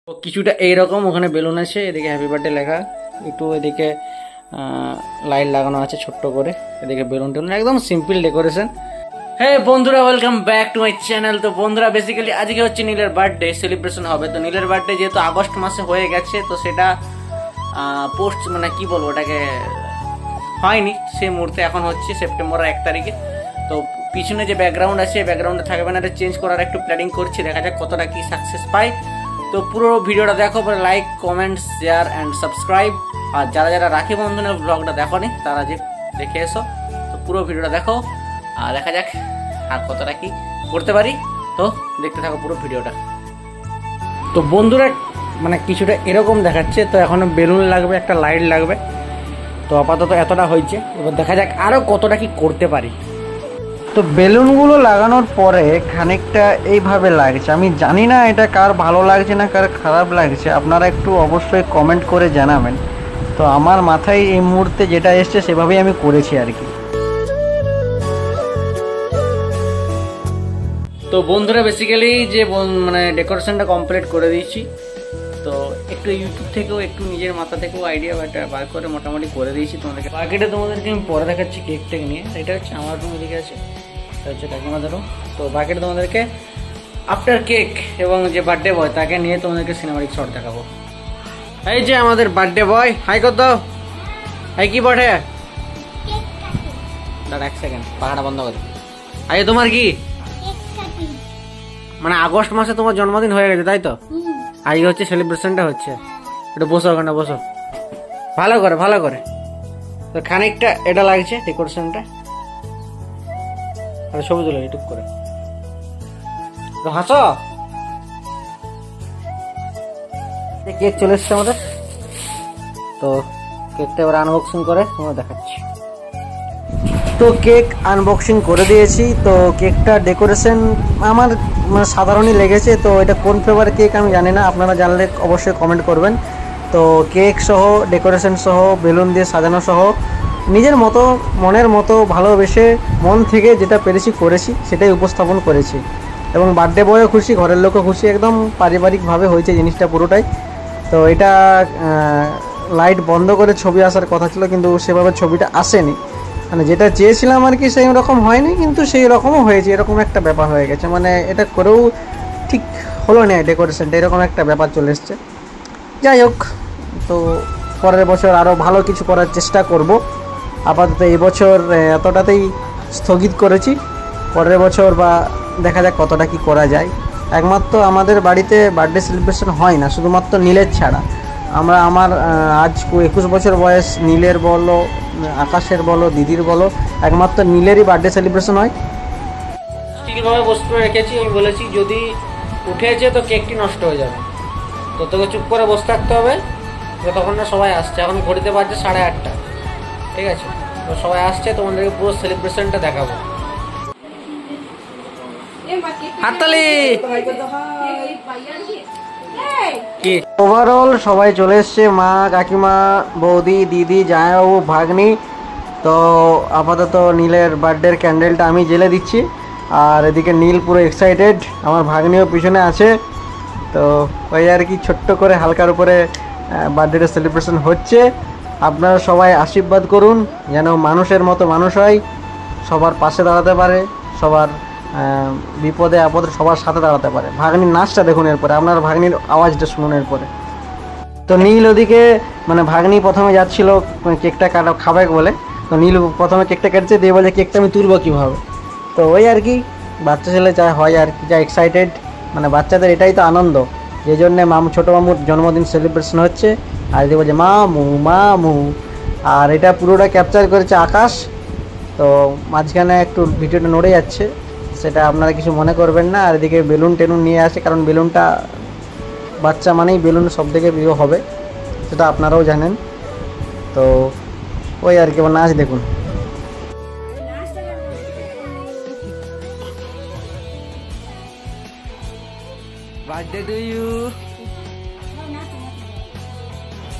তো কিছুটা এইরকম, ওখানে বেলুন আছে, এদিকে হ্যাপি বার্থডে লেখা, একটু এদিকে লাইট লাগানো আছে ছোট্ট করে, এদিকে বেলুন টেলুন, একদম সিম্পল ডেকোরেশন। হ্যাঁ বন্ধুরা, welcome back to my channel. তো বন্ধুরা, বেসিক্যালি আজকে হচ্ছে নীলের বার্থডে সেলিব্রেশন হবে। তো নীলের বার্থডে যেহেতু আগস্ট মাসে হয়ে গেছে, তো সেটা পোস্ট মানে কি বলবো ওটাকে, হয়নি সেই মুহূর্তে, এখন হচ্ছে সেপ্টেম্বরের 1 তারিখে। তো পিছনে যে ব্যাকগ্রাউন্ড আছে, ব্যাকগ্রাউন্ডে থাকবে না, এটা চেঞ্জ করার একটু প্ল্যানিং করছি, দেখা যাক কতটা কি সাকসেস পাই। তো পুরো ভিডিওটা দেখো, like comment share and subscribe. আর যারা যারা রাখি বন্ধনের ব্লগটা দেখো নি, তারা যে দেখে এসো। তো পুরো ভিডিওটা দেখো আর দেখা যাক আর কতটা কি করতে পারি। তো দেখতে থাকো পুরো ভিডিওটা। তো বন্ধুরা, মানে কিছুটা এরকম দেখাচ্ছে। তো এখনো বেলুন লাগবে, একটা লাইট লাগবে। তো আপাতত এতটা হয়েছে, এবার দেখা যাক আরও কতটা কি করতে পারি। তো বেলুনগুলো লাগানোর পরে খানিকটা এইভাবে লাগছে, আমি জানি না এটা কার ভালো লাগছে না কার খারাপ লাগছে, আপনারা একটু অবশ্যই কমেন্ট করে জানাবেন। তো আমার মাথায় এই মুহূর্তে যেটা এসছে সেভাবেই আমি করেছি আর কি। তো বন্ধুরা, বেসিক্যালি যে মানে ডেকোরেশনটা কমপ্লিট করে দিয়েছি। তো একটু ইউটিউব থেকেও একটু নিজের মাথা থেকেও আইডিয়া বার করে মোটামুটি করে দিয়েছি তোমাদেরকে। বাকিটা তোমাদেরকে আমি পরে দেখাচ্ছি কেক টেক নিয়ে। এটা হচ্ছে আমার রুম, এদিকে আছে, এটা হচ্ছে কাকিমাদেরও। তো বাকিটা তোমাদেরকে আফটার কেক এবং যে বার্থডে বয় তাকে নিয়ে তোমাদেরকে সিনেমাটিক শট দেখাবো। এই যে আমাদের বার্থডে বয়, হাই কর দাও। হাই কি বটে, দাঁড়া 1 সেকেন্ড, পাখাটা বন্ধ করে। হাই তোমার কি মানে আগস্ট মাসে তোমার জন্মদিন হয়ে গেছে, তাই তো? আজকে হচ্ছে সেলিব্রেশনটা হচ্ছে। একটু বসো, ওখানে বসো, ভালো করে ভালো করে। তো খানিকটা এটা লাগছে ডেকোরেশনটা, আর ছবি তুলো ইউটিউব করে। তো হাসো। কেক চলে এসছে আমাদের। তো কেকটা এবার আনবক্সিং করে তোমার দেখাচ্ছি। তো কেক আনবক্সিং করে দিয়েছি। তো কেকটা ডেকোরেশন আমার মানে সাধারণই লেগেছে। তো এটা কোন ফ্লেভার কেক আমি জানি না, আপনারা জানলে অবশ্যই কমেন্ট করবেন। তো কেক সহ ডেকোরেশন সহ বেলুন দিয়ে সাজানো সহ নিজের মতো মনের মতো ভালোবেসে মন থেকে যেটা পেরেছি করেছি, সেটাই উপস্থাপন করেছি। এবং বার্থডে বয়ও খুশি, ঘরের লোকও খুশি, একদম পারিবারিকভাবে হয়েছে জিনিসটা পুরোটাই। তো এটা লাইট বন্ধ করে ছবি আসার কথা ছিল, কিন্তু সেভাবে ছবিটা আসেনি। মানে যেটা চেয়েছিলাম আর কি সেই রকম হয়নি, কিন্তু সেই রকমও হয়েছে, এরকম একটা ব্যাপার হয়ে গেছে। মানে এটা করেও ঠিক হলো না ডেকোরেশনটা, এরকম একটা ব্যাপার চলে এসছে। যাই হোক, তো পরের বছর আরও ভালো কিছু করার চেষ্টা করব। আপাতত এই বছর এতটাতেই স্থগিত করেছি, পরের বছর বা দেখা যাক কতটা কি করা যায়। একমাত্র আমাদের বাড়িতে বার্থডে সেলিব্রেশন হয় না শুধুমাত্র নীলের ছাড়া। আমার আজ 21 বছর বয়স, নীলের বলো, আকাশের বলো, দিদির বলো, একমাত্র নীলেরই বার্থডে সেলিব্রেশন হয়। ঠিকভাবে বস্তু রেখেছি, আমি বলেছি যদি উঠেছে তো কেকটি নষ্ট হয়ে যাবে। তো তোকে চুপ করে বসে থাকতে হবে যতক্ষণ না সবাই আসছে। এখন ঘড়িতে বাজছে 8:30, ঠিক আছে? তো সবাই আসছে, তোমাদেরকে পুরো সেলিব্রেশনটা দেখাবো। হাততালি। কি ওভারঅল সবাই চলে এসছে, মা, কাকিমা, বৌদি, দিদি, জামাইবাবু, ভাগ্নি। তো আপাতত নীলের বার্থডের ক্যান্ডেলটা আমি জ্বেলে দিচ্ছি। আর এদিকে নীল পুরো এক্সাইটেড, আমার ভাগ্নিও পিছনে আছে। তো ওই আর কি, ছোট্ট করে হালকার উপরে বার্থডেটা সেলিব্রেশন হচ্ছে। আপনারা সবাই আশীর্বাদ করুন যেন মানুষের মতো মানুষ হয়, সবার পাশে দাঁড়াতে পারে, সবার বিপদে আপদে সবার সাথে দাঁড়াতে পারে। ভাগ্নির নাচটা দেখুন, এরপরে আপনার ভাগ্নির আওয়াজটা শুনুন এরপরে। তো নীল ওদিকে মানে ভাগ্নি প্রথমে যাচ্ছিল কেকটা খাবে বলে। তো নীল প্রথমে কেকটা কাটছে, দিয়ে বলে কেকটা আমি তুলবো কীভাবে। তো ওই আর কি, বাচ্চা ছেলে যা হয় আর কি, যা এক্সাইটেড, মানে বাচ্চাদের এটাই তো আনন্দ, যে জন্যে ছোটো মামুর জন্মদিন সেলিব্রেশন হচ্ছে। আর এদিকে বলছে মামু মামু। আর এটা পুরোটা ক্যাপচার করেছে আকাশ। তো মাঝখানে একটু ভিডিওটা নড়ে যাচ্ছে, সেটা আপনারা কিছু মনে করবেন না। আর এদিকে বেলুন টেলুন নিয়ে আসে, কারণ বেলুনটা বাচ্চা মানেই বেলুন সব থেকে প্রিয় হবে, সেটা আপনারাও জানেন। তো ওই আর কি, আমার নাচ দেখুন। বার্থডে টু ইউ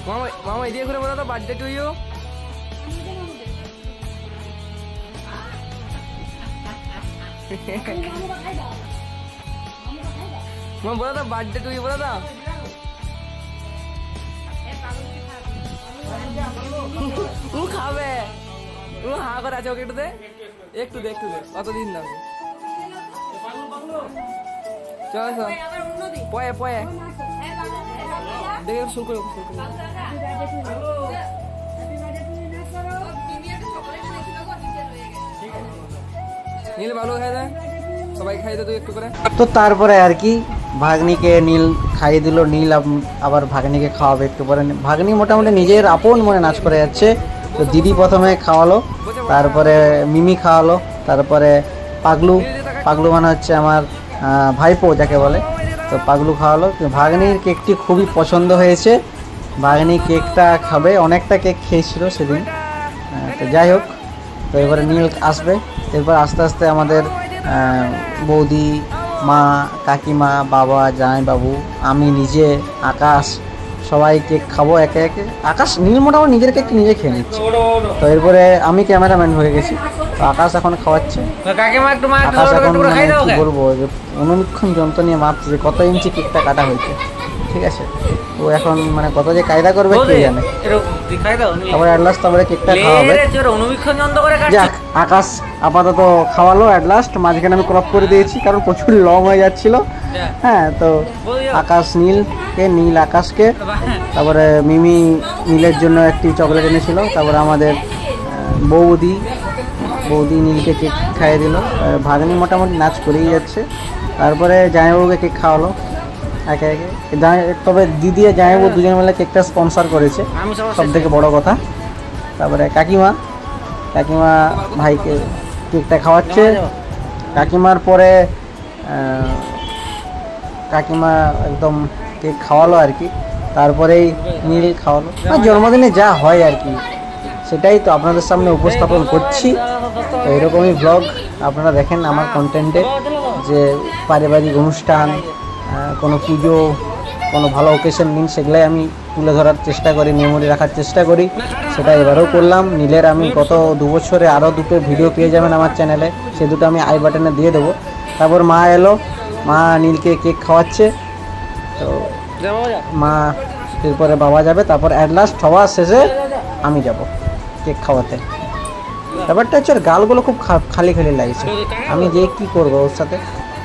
মামা, মামা এদিকে ঘুরে বলো তো, বার্থডে টু ইউ। মামা বলো তো, বার্থডে টু ইউ বলো তো। করে আছে, ওকে একটু দে, একটু দে, একটু দে, অতদিন না। চল চল, পয়ে পয়ে দেখে শুরু করে। নীল ভালো খাই দেয়, সবাই খাই দে তুই একটু করে। তো তারপরে আর কি ভাগ্নিকে নীল খাইয়ে দিল, নীল আবার ভাগ্নিকে খাওয়াবে একটু পরে। ভাগ্নি মোটামুটি নিজের আপন মনে নাচ করে যাচ্ছে। তো দিদি প্রথমে খাওয়ালো, তারপরে মিমি খাওয়ালো, তারপরে পাগলু, পাগলু মানে হচ্ছে আমার ভাইপো যাকে বলে, তো পাগলু খাওয়ালো। ভাগ্নির কেকটি খুবই পছন্দ হয়েছে, ভাগ্নি কেকটা খাবে, অনেকটা কেক খেয়েছিল সেদিন। তো যাই হোক, তো এবারে নীল আসবে, এরপর আস্তে আস্তে আমাদের বৌদি, মা, কাকিমা, বাবা, জামাইবাবু, আমি নিজে, আকাশ, সবাই কেক খাবো একে একে। আকাশ নীল মোটামুটি নিজের কেক নিজে খেয়ে নিচ্ছে। তো এরপরে আমি ক্যামেরাম্যান হয়ে গেছি, তো আকাশ এখন খাওয়াচ্ছে। আকাশ এখন কি বলবো, যে অনুবীক্ষণ যন্ত্র নিয়ে মাপছে যে কত ইঞ্চি কেকটা কাটা হয়েছে, ঠিক আছে। তো এখন মানে কত যে কায়দা করবে কে জানে। তারপরে অ্যাট লাস্ট তারপরে কেকটা খাওয়াবে। যাক, আকাশ আপাতত খাওয়ালো অ্যাট লাস্ট। মাঝখানে আমি ক্রপ করে দিয়েছি কারণ প্রচুর লং হয়ে যাচ্ছিল। হ্যাঁ, তো আকাশ নীলকে, নীল আকাশকে, তারপরে মিমি নীলের জন্য একটি চকলেট এনেছিল, তারপরে আমাদের বৌদি নীলকে কেক খাইয়ে দিল। ভাগ্নি মোটামুটি নাচ করেই যাচ্ছে। তারপরে জামাইবাবুকে কেক খাওয়ালো একে একে। তবে দিদি আর জামাইবাবু দুজন মিলে কেকটা স্পন্সর করেছে, সব থেকে বড় কথা। তারপরে কাকিমা ভাইকে কেকটা খাওয়াচ্ছে। কাকিমার পরে কাকিমা একদম কেক খাওয়ালো আর কি, তারপরেই নীল খাওয়ালো। জন্মদিনে যা হয় আর কি, সেটাই তো আপনাদের সামনে উপস্থাপন করছি। তো এরকমই ব্লগ আপনারা দেখেন আমার কন্টেন্টে, যে পারিবারিক অনুষ্ঠান, কোনো পুজো, কোনো ভালো অকেশন দিন, সেগুলাই আমি তুলে ধরার চেষ্টা করি, মেমোরি রাখার চেষ্টা করি। সেটা এবারেও করলাম। নীলের আমি গত 2 বছরে আরও 2টো ভিডিও পেয়ে যাবেন আমার চ্যানেলে, সে দুটো আমি আই বাটনে দিয়ে দেবো। তারপর মা এলো, মা নীলকে কেক খাওয়াচ্ছে। তো মা, এরপরে বাবা যাবে, তারপর অ্যাট লাস্ট সবার শেষে আমি যাব কেক খাওয়াতে। ব্যাপারটা হচ্ছে ওর গালগুলো খুব খালি খালি লাগছে, আমি যে কী করবো ওর সাথে,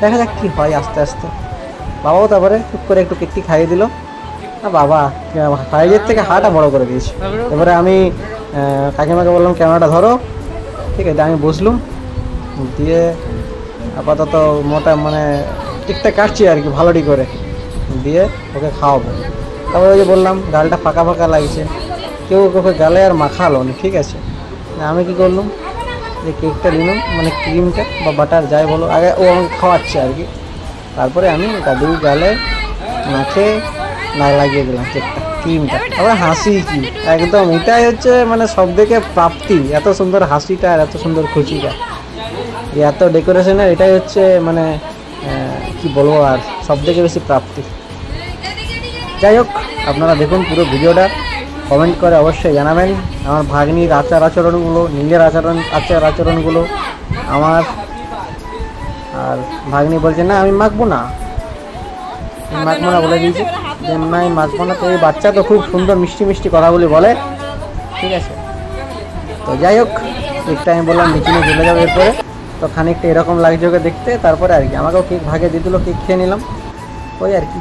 দেখা যাক কী হয় আস্তে আস্তে। বাবাও তারপরে টুক করে একটু কেকটি খাইয়ে দিল। বাবা সাইজের থেকে হাটা বড় করে দিয়েছে। এবারে আমি কাকিমাকে বললাম ক্যামেরাটা ধরো, ঠিক আছে। আমি বসলুম, দিয়ে আপাতত মানে কেকটা কাটছি আর কি ভালোটি করে, দিয়ে ওকে খাওয়াবো। তারপরে ওই যে বললাম গালটা ফাঁকা ফাঁকা লাগছে, কেউ ওকে গালে আর মাখালো নি, ঠিক আছে। আমি কি করলাম, যে কেকটা নিলাম, মানে ক্রিমটা বা বাটার যাই বলো, আগে ও আমাকে খাওয়াচ্ছে আর কি। তারপরে আমি দাদু গালে মাখে লাগিয়ে দিলাম কেকটা, ক্রিমটা। আবার হাসি কি একদম, এটাই হচ্ছে মানে সব থেকে প্রাপ্তি, এত সুন্দর হাসিটা আর এত সুন্দর খুশিটা, এত ডেকোরেশনের, এটাই হচ্ছে মানে কি বলবো আর, সব থেকে বেশি প্রাপ্তি। যাই হোক, আপনারা দেখুন পুরো ভিডিওটা, কমেন্ট করে অবশ্যই জানাবেন আমার ভাগ্নির আচার আচরণগুলো, নীলের আচার আচরণগুলো আমার। আর ভাগ্নি বলছে না আমি মাখবো না, বলে দিয়েছে যে না আমি মাখবো না। তো এই বাচ্চা তো খুব সুন্দর মিষ্টি মিষ্টি কথাগুলি বলে, ঠিক আছে। তো যাই হোক, কেকটা আমি বললাম নিচে নিয়ে চলে যাবো এরপরে। তো খানিকটা এরকম লাগছে ওকে দেখতে। তারপরে আর কি আমাকেও কেক ভাগে দিয়ে দিল, কেক খেয়ে নিলাম, ওই আর কি।